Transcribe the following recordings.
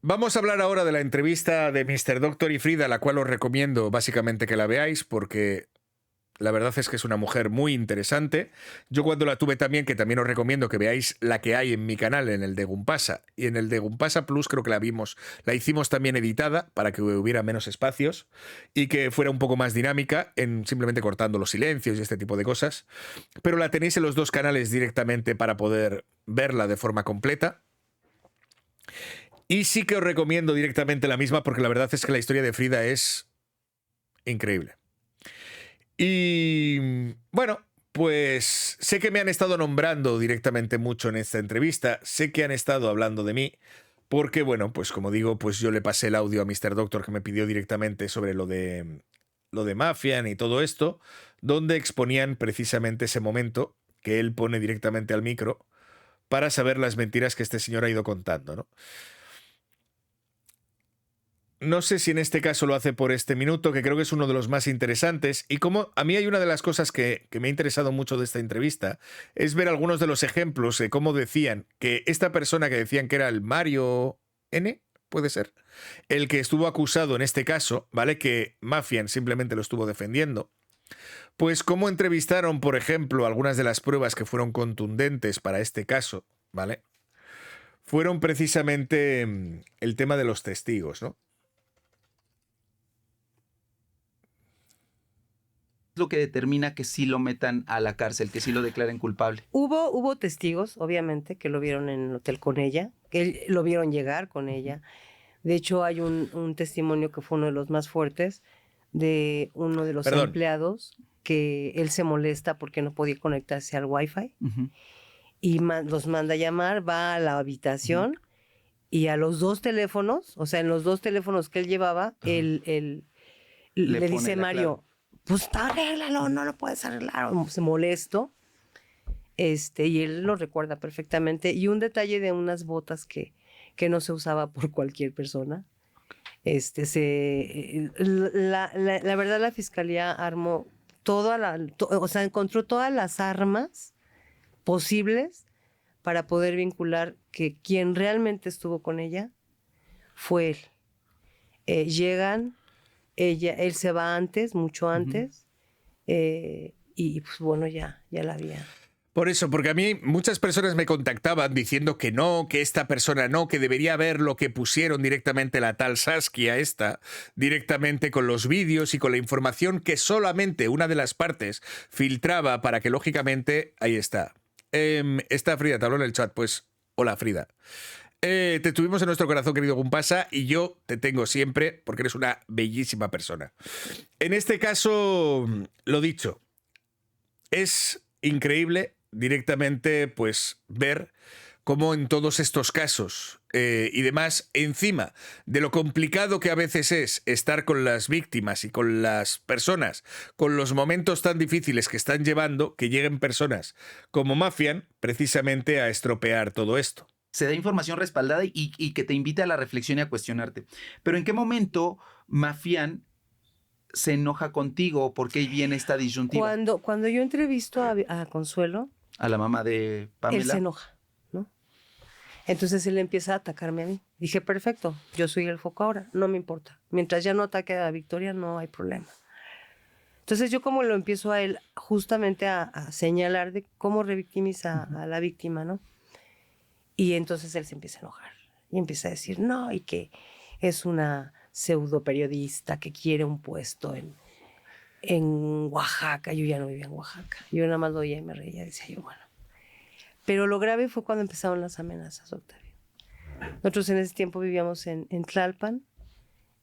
Vamos a hablar ahora de la entrevista de Mr. Doctor y Frida, la cual os recomiendo básicamente que la veáis porque la verdad es que es una mujer muy interesante. Yo cuando la tuve también, que también os recomiendo que veáis la que hay en mi canal, en el de Gumpasa. Y en el de Gumpasa Plus creo que la hicimos también editada para que hubiera menos espacios y que fuera un poco más dinámica, en simplemente cortando los silencios y este tipo de cosas. Pero la tenéis en los dos canales directamente para poder verla de forma completa. Y sí que os recomiendo directamente la misma porque la verdad es que la historia de Frida es increíble. Y bueno, pues sé que me han estado nombrando directamente mucho en esta entrevista, sé que han estado hablando de mí, porque bueno, pues como digo, pues yo le pasé el audio a Mr. Doctor que me pidió directamente sobre lo de Mafian y todo esto, donde exponían precisamente ese momento que él pone directamente al micro para saber las mentiras que este señor ha ido contando, ¿no? No sé si en este caso lo hace por este minuto, que creo que es uno de los más interesantes. Y como a mí hay una de las cosas que me ha interesado mucho de esta entrevista, es ver algunos de los ejemplos de cómo decían que esta persona que decían que era el Mario N, puede ser, el que estuvo acusado en este caso, ¿vale? Que Mafian simplemente lo estuvo defendiendo. Pues cómo entrevistaron, por ejemplo, algunas de las pruebas que fueron contundentes para este caso, ¿vale? Fueron precisamente el tema de los testigos, ¿no? Lo que determina que sí lo metan a la cárcel, que sí lo declaren culpable. Hubo testigos, obviamente, que lo vieron en el hotel con ella, que lo vieron llegar con ella. De hecho, hay un testimonio que fue uno de los más fuertes de uno de los empleados, que él se molesta porque no podía conectarse al Wi-Fi y los manda a llamar, va a la habitación y a los dos teléfonos, o sea, en los dos teléfonos que él llevaba, él le dice Mario, pues arréglalo, no lo puedes arreglar. Se molestó. Y él lo recuerda perfectamente. Y un detalle de unas botas que no se usaba por cualquier persona. La verdad, la fiscalía armó encontró todas las armas posibles para poder vincular que quien realmente estuvo con ella fue él. Llegan, él se va antes, mucho antes, y pues bueno, ya la había. Por eso, porque a mí muchas personas me contactaban diciendo que no, que esta persona no, que debería ver lo que pusieron directamente la tal Saskia esta, directamente con los vídeos y con la información que solamente una de las partes filtraba para que lógicamente, ahí está. Está Frida, te habló en el chat, pues hola Frida. Te tuvimos en nuestro corazón, querido Gumpasa, y yo te tengo siempre porque eres una bellísima persona. En este caso, lo dicho, es increíble directamente pues ver cómo en todos estos casos y demás, encima de lo complicado que a veces es estar con las víctimas y con las personas, con los momentos tan difíciles que están llevando, que lleguen personas como Mafian precisamente a estropear todo esto. Se da información respaldada y que te invita a la reflexión y a cuestionarte. Pero ¿en qué momento Mafian se enoja contigo? ¿Por qué viene esta disyuntiva? Cuando yo entrevisto a Consuelo, a la mamá de Pamela, él se enoja, ¿no? Entonces él empieza a atacarme a mí. Dije, perfecto, yo soy el foco ahora, no me importa. Mientras ya no ataque a Victoria, no hay problema. Entonces yo como lo empiezo a él justamente a señalar de cómo revictimiza a la víctima, ¿no? Y entonces él se empieza a enojar y empieza a decir, no, y que es una pseudo periodista que quiere un puesto en Oaxaca. Yo ya no vivía en Oaxaca. Yo nada más lo oía y me reía, decía yo, bueno. Pero lo grave fue cuando empezaron las amenazas, Octavio. Nosotros en ese tiempo vivíamos en Tlalpan.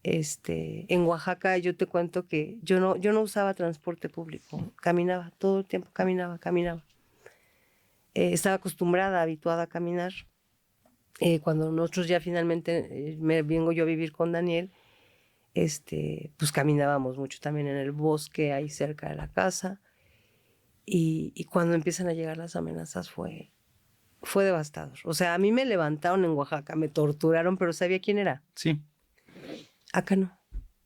En Oaxaca yo te cuento que yo no usaba transporte público. Caminaba, todo el tiempo caminaba. Estaba acostumbrada, habituada a caminar. Cuando nosotros ya finalmente me vengo yo a vivir con Daniel, pues caminábamos mucho también en el bosque ahí cerca de la casa. Y cuando empiezan a llegar las amenazas fue devastador. O sea, a mí me levantaron en Oaxaca, me torturaron, pero sabía quién era. Sí. Acá no.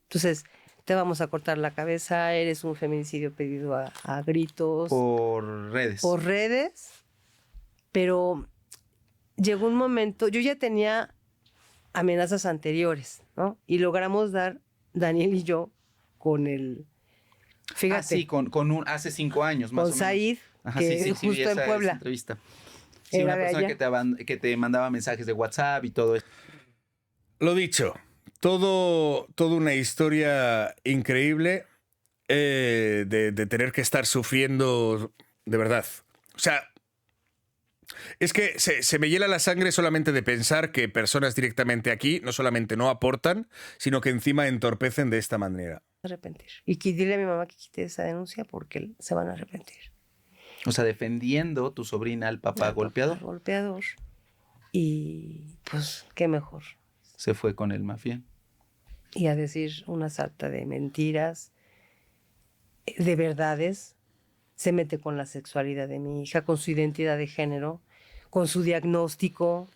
Entonces, te vamos a cortar la cabeza, eres un feminicidio pedido a gritos. Por redes. Por redes. Pero llegó un momento, yo ya tenía amenazas anteriores, ¿no? Y logramos dar, Daniel y yo, con el... Fíjate. Sí, hace 5 años más con o menos. Said, Ajá, que vi justo en esa Puebla. entrevista. Sí, Era una de persona allá. que te mandaba mensajes de WhatsApp y todo eso. Lo dicho, todo una historia increíble de tener que estar sufriendo de verdad. O sea, es que se me hiela la sangre solamente de pensar que personas directamente aquí no solamente no aportan, sino que encima entorpecen de esta manera. Arrepentir. Y que dile a mi mamá que quite esa denuncia porque se van a arrepentir. O sea, defendiendo tu sobrina al papá golpeador. Golpeador. Y pues, qué mejor. Se fue con el mafián. Y a decir una sarta de mentiras, de verdades. Se mete con la sexualidad de mi hija, con su identidad de género, con su diagnóstico.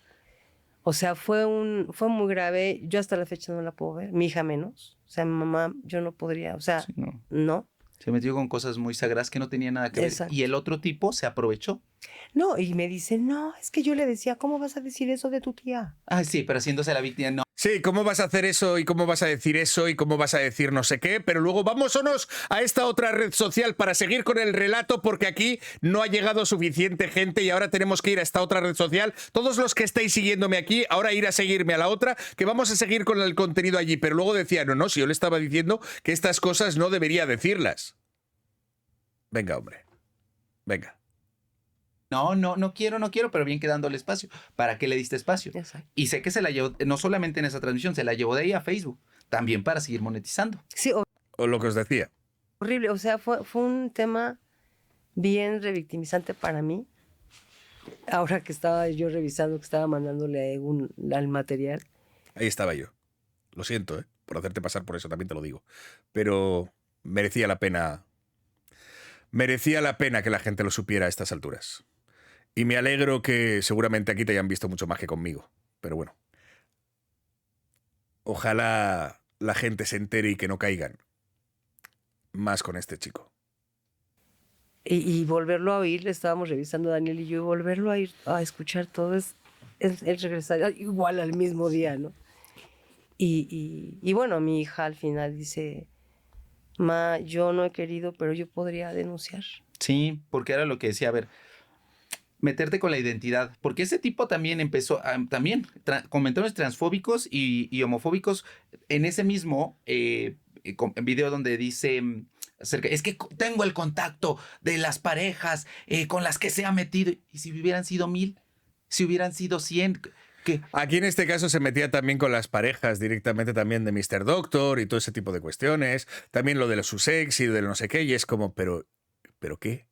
O sea, fue muy grave. Yo hasta la fecha no la puedo ver. Mi hija menos. O sea, mi mamá, yo no podría. O sea, Sí, no. no. Se metió con cosas muy sagradas que no tenía nada que ver. Exacto. Y el otro tipo se aprovechó. No, y me dice, no, es que yo le decía, ¿cómo vas a decir eso de tu tía? Ah, sí, pero haciéndose la víctima, no. Sí, ¿cómo vas a hacer eso y cómo vas a decir eso y cómo vas a decir no sé qué? Pero luego vámonos a esta otra red social para seguir con el relato porque aquí no ha llegado suficiente gente y ahora tenemos que ir a esta otra red social. Todos los que estáis siguiéndome aquí, ahora ir a seguirme a la otra, que vamos a seguir con el contenido allí. Pero luego decía, no, si yo le estaba diciendo que estas cosas no debería decirlas. Venga, hombre. Venga. No quiero, pero bien quedándole espacio. ¿Para qué le diste espacio? Exacto. Y sé que se la llevó, no solamente en esa transmisión, se la llevó de ahí a Facebook, también para seguir monetizando. Sí, O lo que os decía. horrible. O sea, fue un tema bien revictimizante para mí. Ahora que estaba yo revisando, que estaba mandándole al material. Ahí estaba yo. Lo siento, por hacerte pasar por eso, también te lo digo. Pero merecía la pena. Merecía la pena que la gente lo supiera a estas alturas. Y me alegro que seguramente aquí te hayan visto mucho más que conmigo. Pero bueno. Ojalá la gente se entere y que no caigan más con este chico. Y volverlo a oír, le estábamos revisando Daniel y yo, y volverlo a ir a escuchar todo es regresar igual al mismo día, ¿no? Y bueno, mi hija al final dice, ma, yo no he querido, pero yo podría denunciar. Sí, porque era lo que decía, a ver, meterte con la identidad, porque ese tipo también empezó, comentarios transfóbicos y homofóbicos en ese mismo video donde dice, es que tengo el contacto de las parejas con las que se ha metido, y si hubieran sido 1000, si hubieran sido 100... ¿Qué? Aquí en este caso se metía también con las parejas directamente también de Mr. Doctor y todo ese tipo de cuestiones. También lo de su sex y de no sé qué. Y es como, ¿pero qué?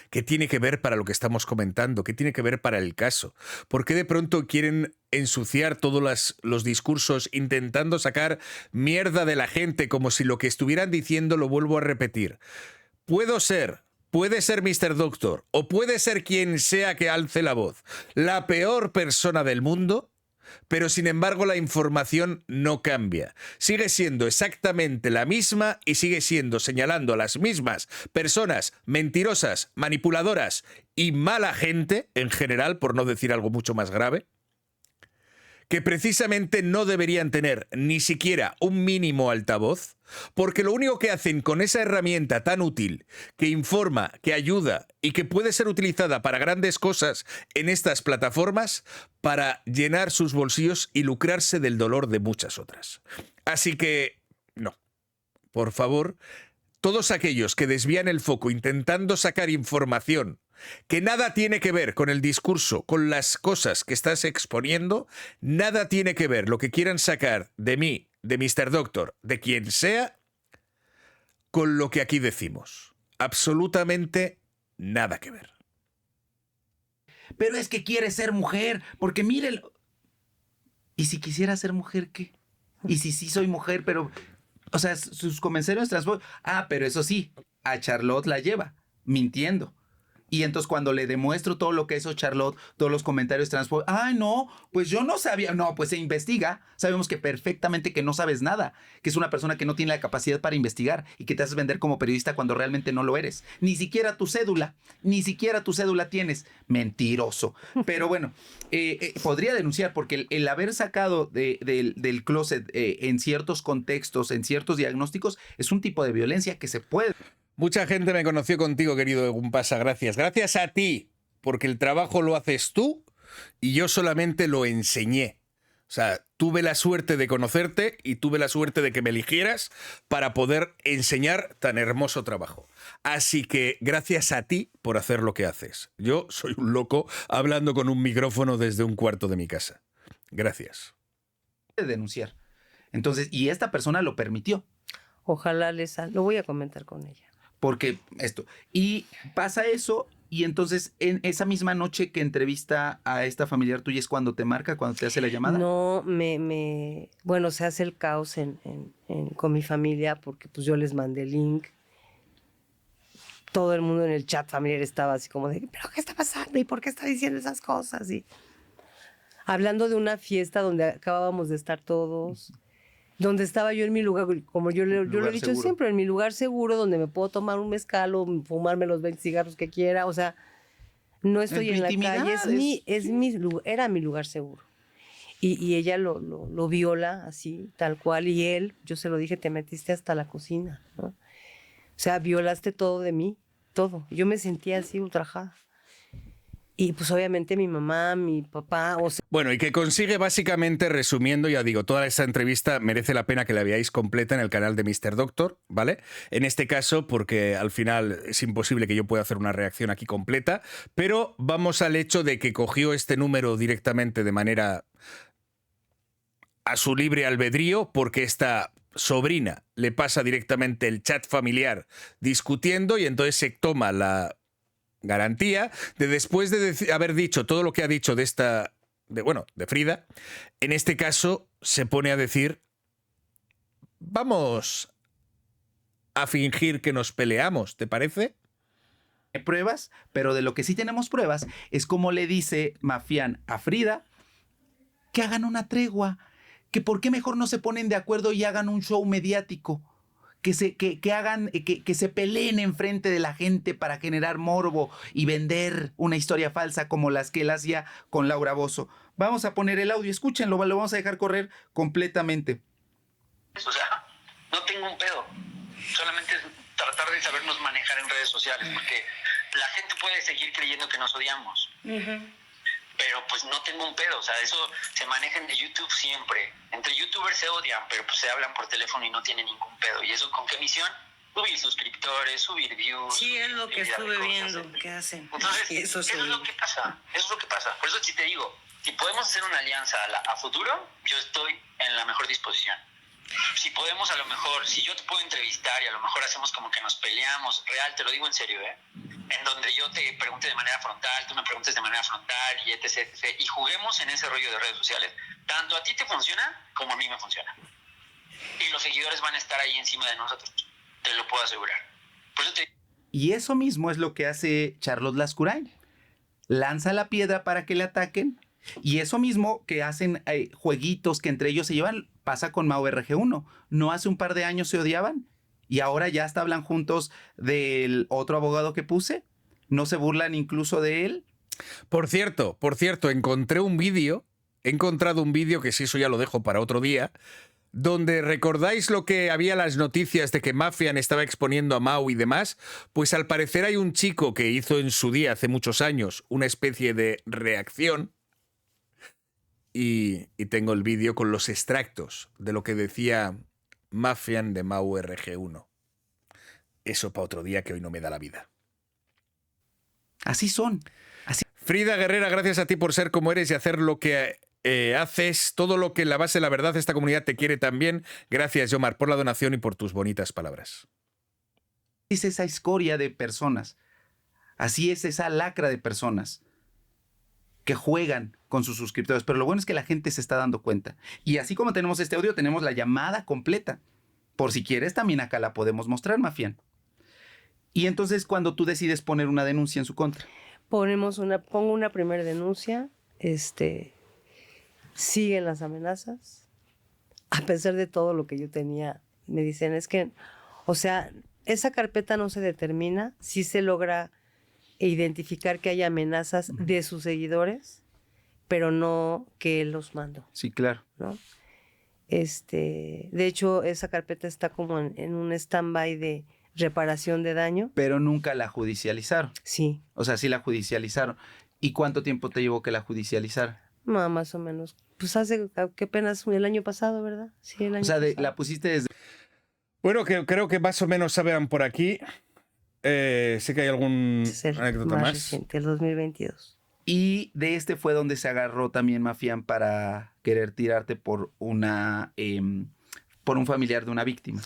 ¿Qué tiene que ver para lo que estamos comentando? ¿Qué tiene que ver para el caso? ¿Por qué de pronto quieren ensuciar todos los discursos intentando sacar mierda de la gente como si lo que estuvieran diciendo, lo vuelvo a repetir? Puede ser Mr. Doctor o puede ser quien sea que alce la voz, la peor persona del mundo, pero sin embargo la información no cambia. Sigue siendo exactamente la misma y sigue siendo señalando a las mismas personas mentirosas, manipuladoras y mala gente en general, por no decir algo mucho más grave, que precisamente no deberían tener ni siquiera un mínimo altavoz, porque lo único que hacen con esa herramienta tan útil, que informa, que ayuda y que puede ser utilizada para grandes cosas en estas plataformas, para llenar sus bolsillos y lucrarse del dolor de muchas otras. Así que, no, por favor, todos aquellos que desvían el foco intentando sacar información que nada tiene que ver con el discurso, con las cosas que estás exponiendo, nada tiene que ver lo que quieran sacar de mí, de Mr. Doctor, de quien sea, con lo que aquí decimos. Absolutamente nada que ver. Pero es que quiere ser mujer, porque miren. ¿Y si quisiera ser mujer qué? ¿Y si sí soy mujer, pero... O sea, sus comentarios transfóbicos... pero eso sí, a Charlotte la lleva, mintiendo. Y entonces cuando le demuestro todo lo que hizo Charlotte, todos los comentarios transfóbicos, ay no, pues yo no sabía, no, pues se investiga, sabemos que perfectamente que no sabes nada, que es una persona que no tiene la capacidad para investigar y que te haces vender como periodista cuando realmente no lo eres. Ni siquiera tu cédula tienes, mentiroso. Pero bueno, podría denunciar porque el haber sacado del closet en ciertos contextos, en ciertos diagnósticos, es un tipo de violencia que se puede. Mucha gente me conoció contigo, querido Egumpasa, gracias. Gracias a ti, porque el trabajo lo haces tú y yo solamente lo enseñé. O sea, tuve la suerte de conocerte y tuve la suerte de que me eligieras para poder enseñar tan hermoso trabajo. Así que gracias a ti por hacer lo que haces. Yo soy un loco hablando con un micrófono desde un cuarto de mi casa. Gracias. Denunciar. Entonces, y esta persona lo permitió. Ojalá lo voy a comentar con ella. Porque esto. Y pasa eso, y entonces en esa misma noche que entrevista a esta familiar tuya es cuando te marca, cuando te hace la llamada. No, bueno, se hace el caos con mi familia porque pues yo les mandé el link. Todo el mundo en el chat familiar estaba así como de, ¿pero qué está pasando? ¿Y por qué está diciendo esas cosas? Y hablando de una fiesta donde acabábamos de estar todos, donde estaba yo en mi lugar, como yo lo he dicho seguro. siempre, en mi lugar seguro, donde me puedo tomar un mezcal o fumarme los 20 cigarros que quiera, o sea, no estoy en la calle, era mi lugar seguro. Y ella lo viola así, tal cual, y él, yo se lo dije, te metiste hasta la cocina, ¿no? O sea, violaste todo de mí, todo. Yo me sentía así ultrajada. Y pues obviamente mi mamá, mi papá, o sea... Bueno, y que consigue básicamente, resumiendo, ya digo, toda esta entrevista merece la pena que la veáis completa en el canal de Mr. Doctor, ¿vale? En este caso, porque al final es imposible que yo pueda hacer una reacción aquí completa, pero vamos al hecho de que cogió este número directamente de manera a su libre albedrío, porque esta sobrina le pasa directamente el chat familiar discutiendo y entonces se toma la garantía de, después de haber dicho todo lo que ha dicho de Frida, en este caso se pone a decir, vamos a fingir que nos peleamos, ¿te parece? Pruebas, pero de lo que sí tenemos pruebas es como le dice Mafián a Frida que hagan una tregua, que por qué mejor no se ponen de acuerdo y hagan un show mediático. Que se peleen enfrente de la gente para generar morbo y vender una historia falsa como las que él hacía con Laura Bozzo. Vamos a poner el audio, escúchenlo, lo vamos a dejar correr completamente. O sea, no tengo un pedo. Solamente es tratar de sabernos manejar en redes sociales, porque la gente puede seguir creyendo que nos odiamos. Pero pues no tengo un pedo, o sea, eso se maneja en YouTube siempre. Entre youtubers se odian, pero pues se hablan por teléfono y no tienen ningún pedo. ¿Y eso con qué misión? Subir suscriptores, subir views. Sí, es lo que estuve viendo que hacen. Entonces, eso es lo que pasa, eso es lo que pasa. Por eso sí te digo, si podemos hacer una alianza a futuro, yo estoy en la mejor disposición. Si podemos, a lo mejor, si yo te puedo entrevistar y a lo mejor hacemos como que nos peleamos, real, te lo digo en serio, en donde yo te pregunte de manera frontal, tú me preguntes de manera frontal y etc, etc, y juguemos en ese rollo de redes sociales. Tanto a ti te funciona como a mí me funciona. Y los seguidores van a estar ahí encima de nosotros, te lo puedo asegurar. Por eso Y eso mismo es lo que hace Charlotte Lascurain. Lanza la piedra para que le ataquen. Y eso mismo que hacen jueguitos que entre ellos se llevan, pasa con Mau RG1. ¿No hace un par de años se odiaban? Y ahora ya hasta hablan juntos del otro abogado que puse. ¿No se burlan incluso de él? Por cierto, he encontrado un vídeo que si eso ya lo dejo para otro día, donde recordáis lo que había las noticias de que Mafián estaba exponiendo a Mau y demás, pues al parecer hay un chico que hizo en su día, hace muchos años, una especie de reacción. Y tengo el vídeo con los extractos de lo que decía Mafián de Mau RG1. Eso para otro día, que hoy no me da la vida. Así son. Así. Frida Guerrera, gracias a ti por ser como eres y hacer lo que haces, todo lo que en la base de la verdad esta comunidad te quiere también. Gracias, Yomar, por la donación y por tus bonitas palabras. Es esa escoria de personas. Así es esa lacra de personas que juegan con sus suscriptores, pero lo bueno es que la gente se está dando cuenta. Y así como tenemos este audio, tenemos la llamada completa. Por si quieres, también acá la podemos mostrar, Mafián. Y entonces cuando tú decides poner una denuncia en su contra. Pongo una primera denuncia, siguen las amenazas, a pesar de todo lo que yo tenía, me dicen, es que, o sea, esa carpeta no se determina, sí se logra identificar que hay amenazas de sus seguidores, pero no que él los mandó, Sí, claro. ¿no? De hecho, esa carpeta está como en un stand-by de reparación de daño. Pero nunca la judicializaron. Sí. O sea, sí la judicializaron. ¿Y cuánto tiempo te llevó que la judicializara? Más o menos. Pues hace, qué penas, el año pasado, ¿verdad? Sí, el año O sea, pasado. la pusiste desde... Bueno, creo que más o menos saben por aquí. Sé que hay algún Es el anécdota más más. reciente, el 2022. Y de fue donde se agarró también Mafián para querer tirarte por por un familiar de una víctima.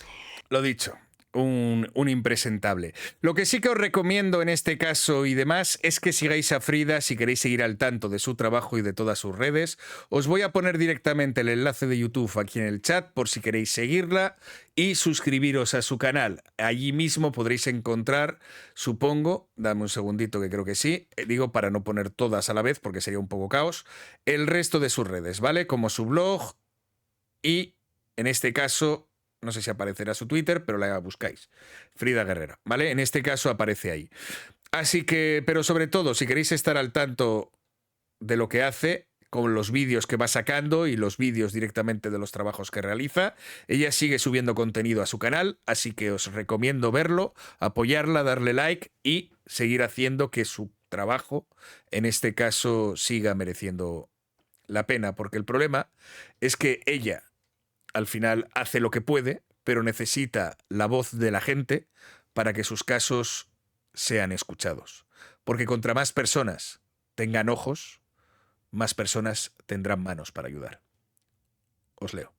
Lo dicho, un impresentable. Lo que sí que os recomiendo en este caso y demás es que sigáis a Frida si queréis seguir al tanto de su trabajo y de todas sus redes. Os voy a poner directamente el enlace de YouTube aquí en el chat por si queréis seguirla y suscribiros a su canal. Allí mismo podréis encontrar, supongo, dame un segundito que creo que sí, digo para no poner todas a la vez porque sería un poco caos, el resto de sus redes, ¿vale? Como su blog y, en este caso, no sé si aparecerá su Twitter, pero la buscáis. Frida Guerrera, ¿vale? En este caso aparece ahí. Así que, pero sobre todo, si queréis estar al tanto de lo que hace, con los vídeos que va sacando y los vídeos directamente de los trabajos que realiza, ella sigue subiendo contenido a su canal, así que os recomiendo verlo, apoyarla, darle like y seguir haciendo que su trabajo, en este caso, siga mereciendo la pena, porque el problema es que ella al final hace lo que puede, pero necesita la voz de la gente para que sus casos sean escuchados. Porque contra más personas tengan ojos, más personas tendrán manos para ayudar. Os leo.